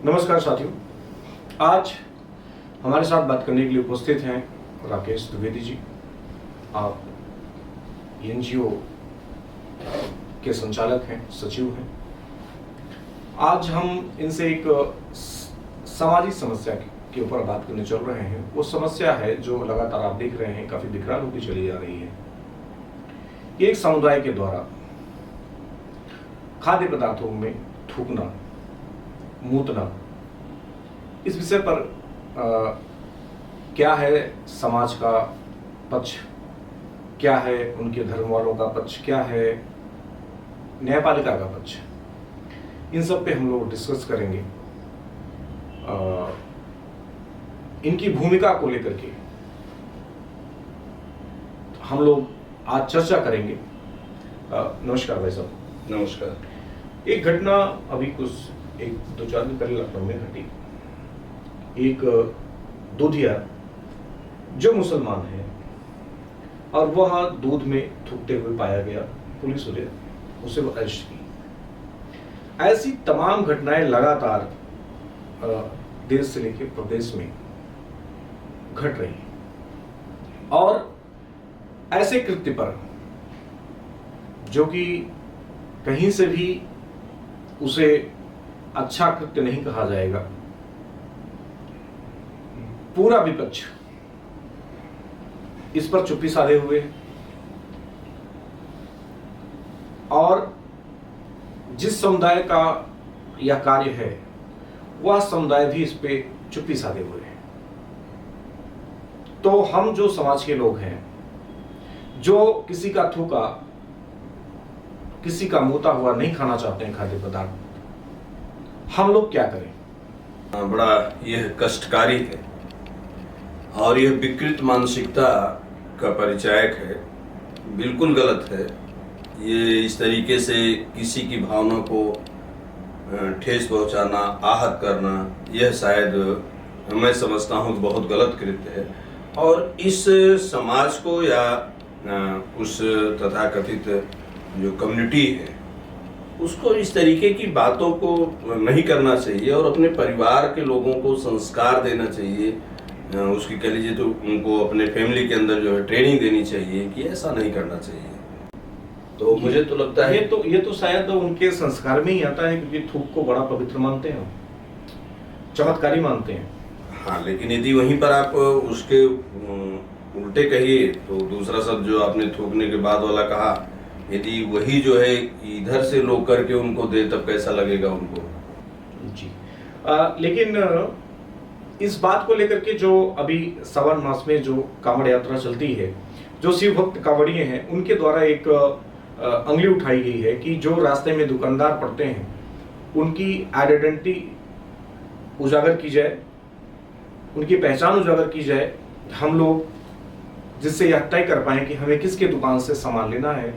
नमस्कार साथियों, आज हमारे साथ बात करने के लिए उपस्थित हैं राकेश द्विवेदी जी। आप एनजीओ के संचालक हैं, सचिव हैं। आज हम इनसे एक सामाजिक समस्या के ऊपर बात करने चल रहे हैं। वो समस्या है जो लगातार आप देख रहे हैं काफी विकराल होती चली जा रही है। ये एक समुदाय के द्वारा खाद्य पदार्थों में थूकना, मूतना, इस विषय पर क्या है समाज का पक्ष, क्या है उनके धर्म वालों का पक्ष, क्या है न्यायपालिका का पक्ष, इन सब पे हम लोग डिस्कस करेंगे। इनकी भूमिका को लेकर के हम लोग आज चर्चा करेंगे। नमस्कार भाई साहब। नमस्कार। एक घटना अभी कुछ 1-2-4 दिन पहले लखनऊ में घटी। एक दूधिया जो मुसलमान है और वह दूध में थूकते हुए पाया गया, पुलिस ने उसे अरेस्ट की। ऐसी तमाम घटनाएं लगातार देश से लेकर प्रदेश में घट रही हैं और ऐसे कृत्य पर जो कि कहीं से भी उसे अच्छा कृत्य नहीं कहा जाएगा, पूरा विपक्ष इस पर चुप्पी साधे हुए है और जिस समुदाय का यह कार्य है वह समुदाय भी इस पे चुप्पी साधे हुए हैं। तो हम जो समाज के लोग हैं, जो किसी का थूका, किसी का मूता हुआ नहीं खाना चाहते हैं खाद्य पदार्थ, हम लोग क्या करें? बड़ा यह कष्टकारी है और यह विकृत मानसिकता का परिचायक है। बिल्कुल गलत है। ये इस तरीके से किसी की भावना को ठेस पहुंचाना, आहत करना, यह शायद मैं समझता हूँ बहुत गलत कृत्य है। और इस समाज को या उस तथाकथित जो कम्युनिटी है उसको इस तरीके की बातों को नहीं करना चाहिए और अपने परिवार के लोगों को संस्कार देना चाहिए। उसकी कह लीजिए तो उनको अपने फैमिली के अंदर जो है ट्रेनिंग देनी चाहिए कि ऐसा नहीं करना चाहिए। तो मुझे तो लगता है ये तो शायद उनके संस्कार में ही आता है, क्योंकि थूक को बड़ा पवित्र मानते हैं, चमत्कारी मानते हैं। हाँ, लेकिन यदि वहीं पर आप उसके उल्टे कहिए तो दूसरा शब्द जो आपने थूकने के बाद वाला कहा, यदि वही जो है इधर से लोग करके उनको दे तब कैसा लगेगा उनको? जी। लेकिन इस बात को लेकर के जो अभी सावन मास में जो कांवड़ यात्रा चलती है, जो शिव भक्त कांवड़िए हैं, उनके द्वारा एक अंगली उठाई गई है कि जो रास्ते में दुकानदार पड़ते हैं उनकी आइडेंटिटी उजागर की जाए, उनकी पहचान उजागर की जाए। हम लोग जिससे यह तय कर पाए कि हमें किसके दुकान से सामान लेना है,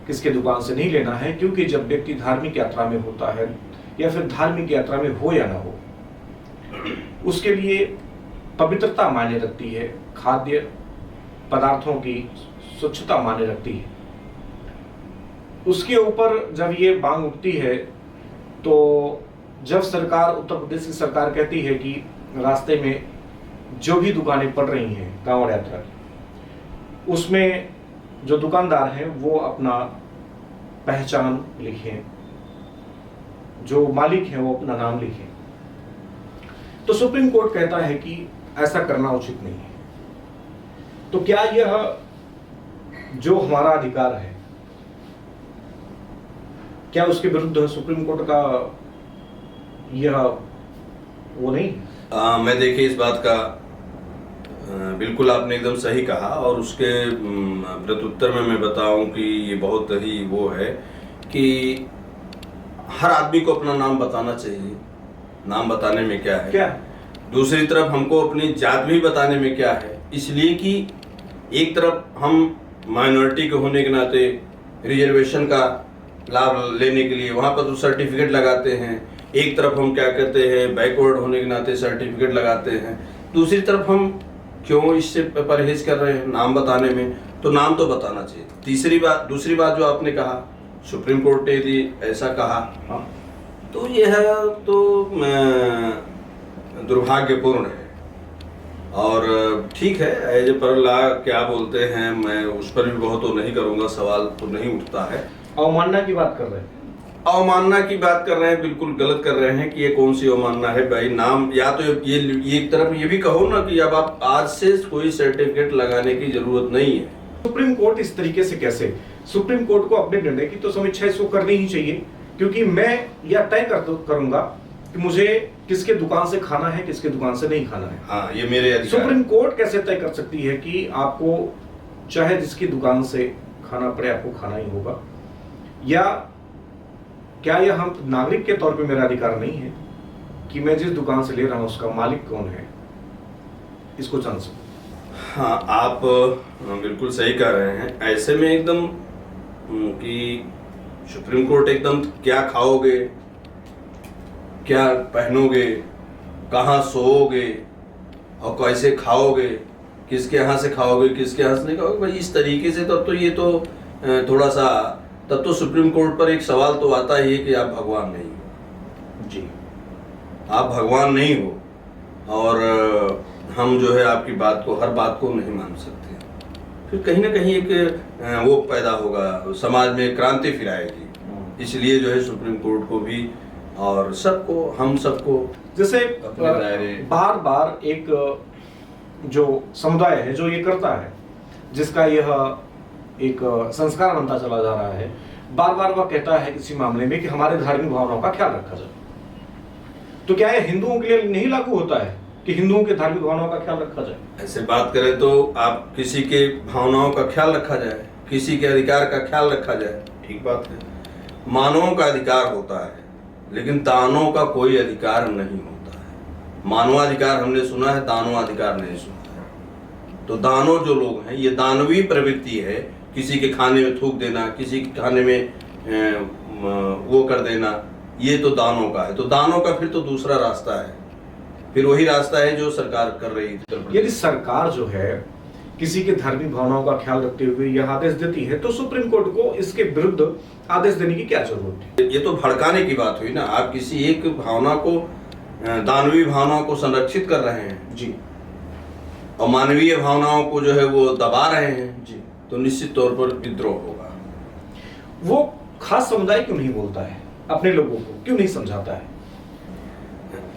किसके दुकान से नहीं लेना है। क्योंकि जब व्यक्ति धार्मिक यात्रा में होता है या फिर धार्मिक यात्रा में हो या ना हो, उसके लिए पवित्रता मायने रखती है, खाद्य पदार्थों की स्वच्छता मायने रखती है। उसके ऊपर जब ये मांग उठती है तो जब सरकार, उत्तर प्रदेश की सरकार कहती है कि रास्ते में जो भी दुकानें पड़ रही हैं कांवड़ यात्रा की, उसमें जो दुकानदार हैं वो अपना पहचान लिखें, जो मालिक हैं वो अपना नाम लिखें। तो सुप्रीम कोर्ट कहता है कि ऐसा करना उचित नहीं है। तो क्या यह जो हमारा अधिकार है, क्या उसके विरुद्ध सुप्रीम कोर्ट का यह वो नहीं? मैं देखिए इस बात का बिल्कुल आपने एकदम सही कहा और उसके प्रत्युत्तर में मैं बताऊं कि ये बहुत ही वो है कि हर आदमी को अपना नाम बताना चाहिए। नाम बताने में क्या है? क्या? दूसरी तरफ हमको अपनी जात भी बताने में क्या है? इसलिए कि एक तरफ हम माइनॉरिटी के होने के नाते रिजर्वेशन का लाभ लेने के लिए वहाँ पर तो सर्टिफिकेट लगाते हैं, एक तरफ हम क्या कहते हैं बैकवर्ड होने के नाते सर्टिफिकेट लगाते हैं, दूसरी तरफ हम क्यों इससे परहेज कर रहे हैं नाम बताने में? तो नाम तो बताना चाहिए। दूसरी बात जो आपने कहा, सुप्रीम कोर्ट ने यदि ऐसा कहा तो यह तो दुर्भाग्यपूर्ण है और ठीक है, एज ए पर लॉ क्या बोलते हैं, मैं उस पर भी बहुत तो नहीं करूंगा, सवाल तो नहीं उठता है। अवमानना की बात कर रहे हैं, अवमानना की बात कर रहे हैं, बिल्कुल गलत कर रहे हैं कि ये कौन सी अवमानना है भाई। नाम या तो ये एक तरफ ये भी कहो ना कि अब आप आज से कोई सर्टिफिकेट लगाने की जरूरत नहीं है। सुप्रीम कोर्ट इस तरीके से कैसे, सुप्रीम कोर्ट को अपने निर्णय की तो समीक्षा इसको करनी ही चाहिए, क्योंकि मैं यह तय करूंगा कि मुझे किसके दुकान से खाना है, किसके दुकान से नहीं खाना है। हाँ, ये मेरे अधिकार। सुप्रीम कोर्ट कैसे तय कर सकती है कि आपको चाहे जिसकी दुकान से खाना पड़े आपको खाना ही होगा, या क्या यह हम नागरिक के तौर पे मेरा अधिकार नहीं है कि मैं जिस दुकान से ले रहा हूं उसका मालिक कौन है, इसको जान सकूं? हाँ, आप बिल्कुल सही कह रहे हैं। ऐसे में एकदम कि सुप्रीम कोर्ट एकदम क्या खाओगे, क्या पहनोगे, कहाँ सोओगे और कैसे खाओगे, किसके यहाँ से खाओगे, किसके यहाँ से नहीं खाओगे, भाई इस तरीके से तब तो ये तो थोड़ा सा, तब तो सुप्रीम कोर्ट पर एक सवाल तो आता ही है कि आप भगवान नहीं हो जी, आप भगवान नहीं हो और हम जो है आपकी बात को, हर बात को नहीं मान सकते। फिर कहीं ना कहीं एक वो पैदा होगा, समाज में क्रांति फिर आएगी। इसलिए जो है सुप्रीम कोर्ट को भी और सबको, हम सबको जैसे अपने दायरे, बार बार एक जो समुदाय है जो ये करता है, जिसका यह एक संस्कार बनता चला जा रहा है, बार बार वह कहता है किसी मामले में कि हमारे धार्मिक भावनाओं का ख्याल रखा जाए। तो क्या यह हिंदुओं के लिए नहीं लागू होता है कि हिंदुओं के धार्मिक भावनाओं का ख्याल रखा जाए? ऐसे बात करें तो आप किसी के भावनाओं का ख्याल रखा जाए, किसी के अधिकार का ख्याल रखा जाए, ठीक बात है। मानवों का अधिकार होता है, लेकिन दानों का कोई अधिकार नहीं होता है। मानवाधिकार हमने सुना है, दानवाधिकार नहीं सुना है। तो दानव जो लोग हैं, ये दानवी प्रवृत्ति है, किसी के खाने में थूक देना, किसी के खाने में वो कर देना, ये तो दानों का है। तो दानों का फिर तो दूसरा रास्ता है, फिर वही रास्ता है जो सरकार कर रही है। यदि सरकार जो है किसी के धार्मिक भावनाओं का ख्याल रखते हुए यह आदेश देती है, तो सुप्रीम कोर्ट को इसके विरुद्ध आदेश देने की क्या जरूरत है? ये तो भड़काने की बात हुई ना। आप किसी एक भावना को, दानवीय भावनाओं को संरक्षित कर रहे हैं जी, और मानवीय भावनाओं को जो है वो दबा रहे हैं जी, तो निश्चित तौर पर विद्रोह होगा। वो खास समुदाय क्यों नहीं बोलता है, अपने लोगों को क्यों नहीं समझाता है?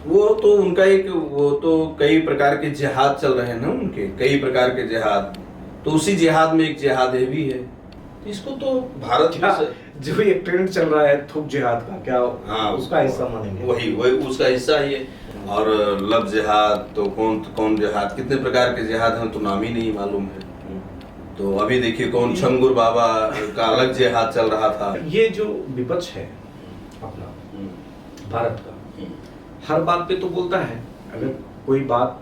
वो तो उनका एक, वो तो कई प्रकार के जिहाद चल रहे हैं ना, उनके कई प्रकार के जिहाद, तो उसी जिहाद में एक जिहाद ये भी है। तो इसको तो भारत क्या जो ये ट्रेंड चल रहा है थूक जिहाद का, क्या हाँ, उसका हिस्सा मानेंगे? वही उसका हिस्सा ही है। और लव जिहाद तो कौन जिहाद, कितने प्रकार के जिहाद हैं तो नाम ही नहीं मालूम है। तो अभी देखिए कौन छंगुर बाबा का अलग जिहाद चल रहा था। ये जो विपक्ष है अपना भारत का, हर बात पे तो बोलता है, अगर कोई बात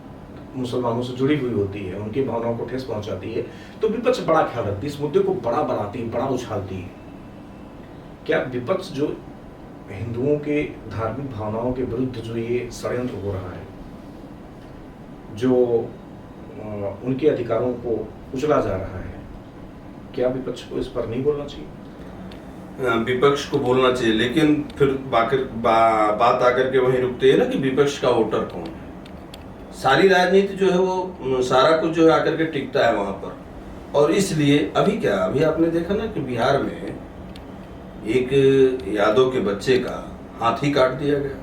मुसलमानों से जुड़ी हुई होती है, उनकी भावनाओं को ठेस पहुंचाती है, तो विपक्ष बड़ा ख्याल रखती है, इस मुद्दे को बड़ा बनाती है, बड़ा उछालती है। क्या विपक्ष जो हिंदुओं के धार्मिक भावनाओं के विरुद्ध जो ये षड्यंत्र हो रहा है, जो उनके अधिकारों को कुचला जा रहा है, क्या विपक्ष को इस पर नहीं बोलना चाहिए? विपक्ष को बोलना चाहिए, लेकिन फिर बात आकर के वहीं रुकते है ना कि विपक्ष का वोटर कौन है। सारी राजनीति जो है वो सारा कुछ जो है आकर के टिकता है वहां पर। और इसलिए अभी आपने देखा ना कि बिहार में एक यादव के बच्चे का हाथ ही काट दिया गया।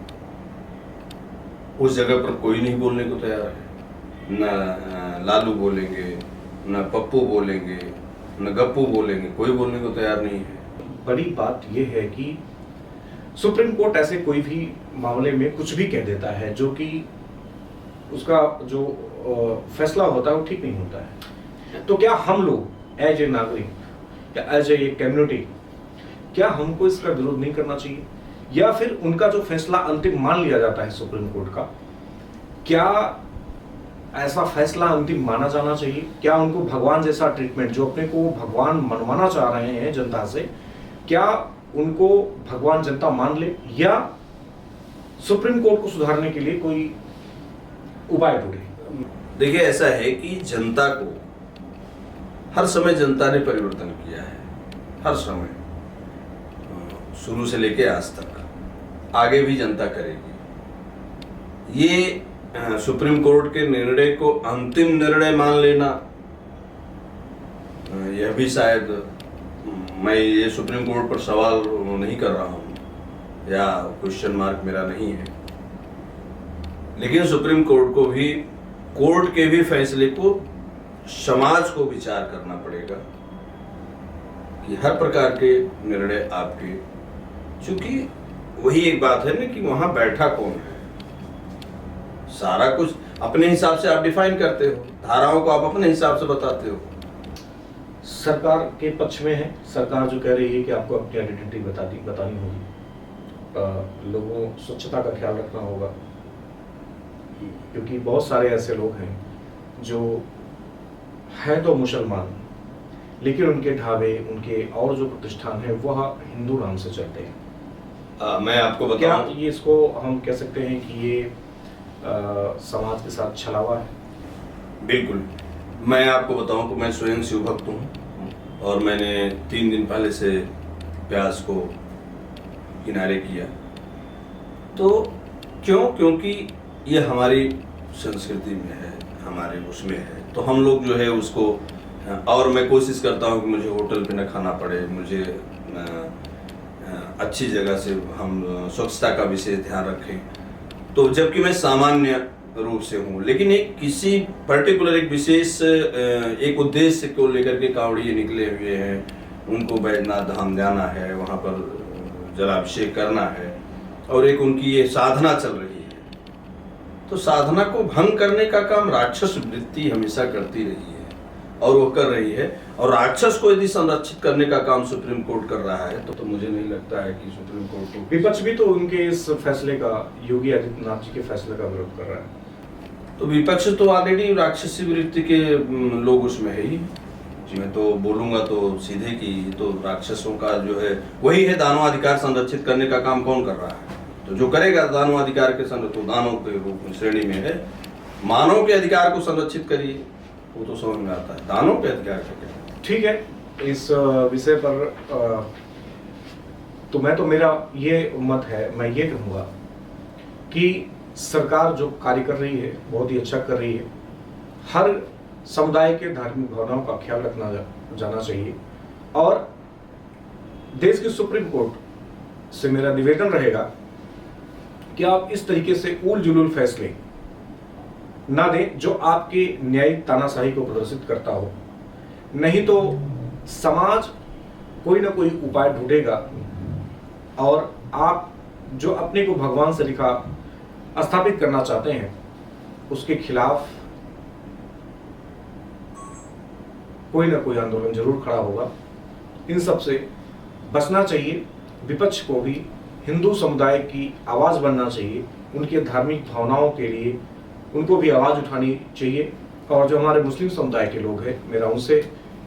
उस जगह पर कोई नहीं बोलने को तैयार है, न लालू बोलेंगे, न पप्पू बोलेंगे, न गप्पू बोलेंगे, कोई बोलने को तैयार नहीं है। बड़ी बात यह है कि सुप्रीम कोर्ट ऐसे कोई भी मामले में कुछ भी कह देता है जो कि उसका जो फैसला होता है वो ठीक नहीं होता है। तो क्या हम लोग एज ए नागरिक या एज ए कम्युनिटी, क्या हमको इसका विरोध नहीं करना चाहिए? या फिर उनका जो फैसला अंतिम मान लिया जाता है सुप्रीम कोर्ट का, क्या ऐसा फैसला अंतिम माना जाना चाहिए? क्या उनको भगवान जैसा ट्रीटमेंट, जो अपने को भगवान मनवाना चाह रहे हैं जनता से, क्या उनको भगवान जनता मान ले, या सुप्रीम कोर्ट को सुधारने के लिए कोई उपाय ढूंढे? देखिए, ऐसा है कि जनता को हर समय जनता ने परिवर्तन किया है, हर समय, शुरू से लेके आज तक। आगे भी जनता करेगी। ये सुप्रीम कोर्ट के निर्णय को अंतिम निर्णय मान लेना, यह भी शायद, मैं ये सुप्रीम कोर्ट पर सवाल नहीं कर रहा हूँ या क्वेश्चन मार्क मेरा नहीं है, लेकिन सुप्रीम कोर्ट को भी, कोर्ट के भी फैसले को समाज को विचार करना पड़ेगा कि हर प्रकार के निर्णय आपके, क्योंकि वही एक बात है ना कि वहां बैठा कौन है। सारा कुछ अपने हिसाब से आप डिफाइन करते हो, धाराओं को आप अपने हिसाब से बताते हो। सरकार के पक्ष में है, सरकार जो कह रही है कि आपको अपनी आइडेंटिटी बतानी होगी, लोगों स्वच्छता का ख्याल रखना होगा, क्योंकि बहुत सारे ऐसे लोग हैं जो हैं तो मुसलमान, लेकिन उनके ढाबे, उनके और जो प्रतिष्ठान है वह हिंदू नाम से चलते हैं। मैं आपको क्या बताऊं, ये इसको हम कह सकते हैं कि ये समाज के साथ छलावा है? बिल्कुल। मैं आपको बताऊं कि मैं स्वयं शिव भक्त हूँ और मैंने 3 दिन पहले से प्याज को किनारे किया। तो क्योंकि ये हमारी संस्कृति में है, हमारे उसमें है, तो हम लोग जो है उसको, और मैं कोशिश करता हूँ कि मुझे होटल पे न खाना पड़े, मुझे अच्छी जगह से हम स्वच्छता का विशेष ध्यान रखें। तो जबकि मैं सामान्य रूप से हूँ, लेकिन एक किसी पर्टिकुलर एक विशेष एक उद्देश्य को लेकर के कांवड़िए निकले हुए हैं, उनको बैजनाथ धाम जाना है, वहाँ पर जलाभिषेक करना है, और एक उनकी ये साधना चल रही है। तो साधना को भंग करने का काम राक्षस वृत्ति हमेशा करती रही है और वो कर रही है, और राक्षस को यदि संरक्षित करने का काम सुप्रीम कोर्ट कर रहा है तो मुझे नहीं लगता है कि सुप्रीम कोर्ट को, विपक्ष भी तो उनके इस फैसले का, योगी आदित्यनाथ जी के फैसले का विरोध कर रहा है। तो विपक्ष तो ऑलरेडी राक्षसी वृत्ति के लोग उसमें है ही। मैं तो बोलूंगा तो सीधे कि तो राक्षसों का जो है वही है, दानवाधिकार संरक्षित करने का काम कौन कर रहा है? तो जो करेगा दानवाधिकार के संरक्षण, तो दानव के रूप में श्रेणी में है, मानव के अधिकार को संरक्षित करिए, वो तो समझ में आता है, दानव के अधिकार का क्या। ठीक है, इस विषय पर तो मेरा ये मत है, मैं ये कहूँगा कि सरकार जो कार्य कर रही है बहुत ही अच्छा कर रही है। हर समुदाय के धार्मिक भावनाओं का ख्याल रखना जाना चाहिए, और देश की सुप्रीम कोर्ट से मेरा निवेदन रहेगा कि आप इस तरीके से उल जुलूल फैसले ना दें जो आपके न्यायिक तानाशाही को प्रदर्शित करता हो। नहीं तो समाज कोई ना कोई उपाय ढूंढेगा और आप जो अपने को भगवान से लिखा स्थापित करना चाहते हैं उसके खिलाफ कोई ना कोई आंदोलन जरूर खड़ा होगा। इन सब से बचना चाहिए। विपक्ष को भी हिंदू समुदाय की आवाज बनना चाहिए, उनके धार्मिक भावनाओं के लिए उनको भी आवाज उठानी चाहिए। और जो हमारे मुस्लिम समुदाय के लोग हैं, मेरा उनसे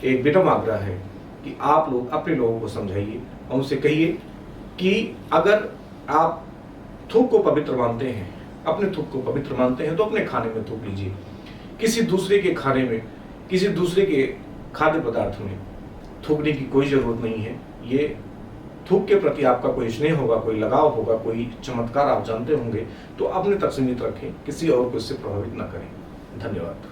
एक विनम्र आग्रह है कि आप लोग अपने लोगों को समझाइए और उनसे कहिए कि अगर आप थूक को पवित्र मानते हैं, अपने थूक को पवित्र मानते हैं, तो अपने खाने में थूक लीजिए। किसी दूसरे के खाने में, किसी दूसरे के खाद्य पदार्थ में थूकने की कोई जरूरत नहीं है। ये थूक के प्रति आपका कोई स्नेह होगा, कोई लगाव होगा, कोई चमत्कार आप जानते होंगे, तो अपने तक सीमित रखें, किसी और को इससे प्रभावित न करें। धन्यवाद।